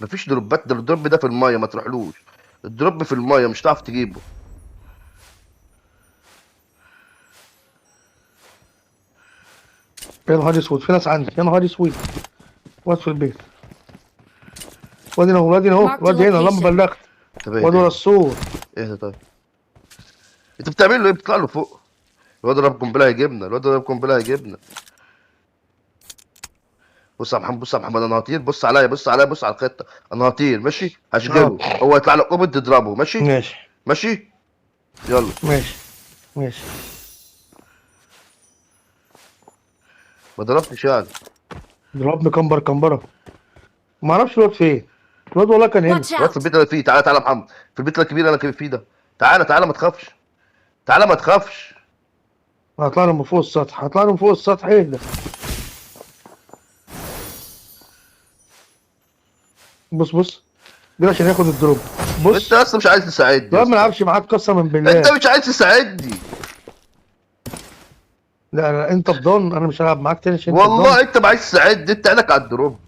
مفيش دروبات، ده الدروب ده في المايه ما تروحلوش. الدروب في المايه مش هتعرف تجيبه. يا نهار اسود، في ناس عندي، يا نهار اسود. واد في البيت. وادي هنا اهو، وادي هنا اهو، Marked a وادي هنا لما location. بلغت. طب ايه وادي ورا ده؟ السور. ايه ده طيب؟ انت بتعمل له ايه؟ بتطلع له فوق. الواد ضرب قنبله هيجيبنا، الواد ضرب قنبله هيجيبنا. بص يا محمد، بص يا محمد، انا هطير، بص عليا، بص عليا، بص على الخطه. انا هطير ماشي، اه هشغله، هو يطلع لك اوبن تضربه ماشي. ماشي ماشي. يلا. ماشي ماشي. ما ضربتش يعني. ضربني كمبر كمبره. ما اعرفش الواد فين. الواد والله كان هنا. Watch الواد في out! البيت اللي فيه، تعالى تعالى يا محمد. في البيت الكبير اللي انا فيه ده. تعالى تعالى ما تخافش. تعالى ما تخافش. هطلع له من فوق السطح، هطلع له من فوق السطح. ايه ده؟ بص بص. ده عشان ياخد الدروب. انت بص. اصلا مش عايز تساعدني يا الواد ما اسطى. لعبش معاك قسما انت بالله. مش عايز تساعدني. لا لا، انت الضن، انا مش هلعب معاك تاني عشان انت الضن. والله انت ما عايز تساعدني، انت عينك على الدروب.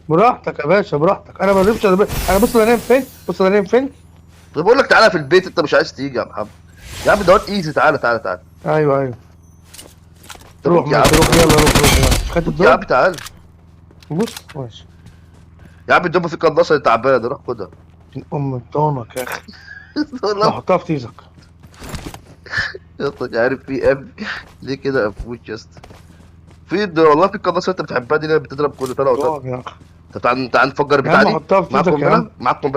براحتك يا باشا، براحتك. انا ما بقدرش انا بص انا نايم فين، بص انا نايم فين. طب بقول لك تعالى في البيت، انت مش عايز تيجي يا محمد. يا عم دوت ايزي، تعالى تعالى تعالى. ايوه ايوه. روح روح يا عم، ماشي، روح يلا، روح روح يلا. خدت روح يا عم الدروب. تعالى. بص ماشي. يا عم الدب في قناصه اللي تعبانه، روح خدها. ام طونك يا اخي. لا، والله حطها في تيزك. يا اسطى مش عارف في ام ليه كده قفوش يا اسطى. والله في قناصه انت بتحبها دي اللي بتضرب كل طلقه وطلقه. طونك يا اخي. طب تعال تعال نفجر يا البتاعه عم دي. حطها في معاك تيزك يا عم. قنبله، معاك قنبله.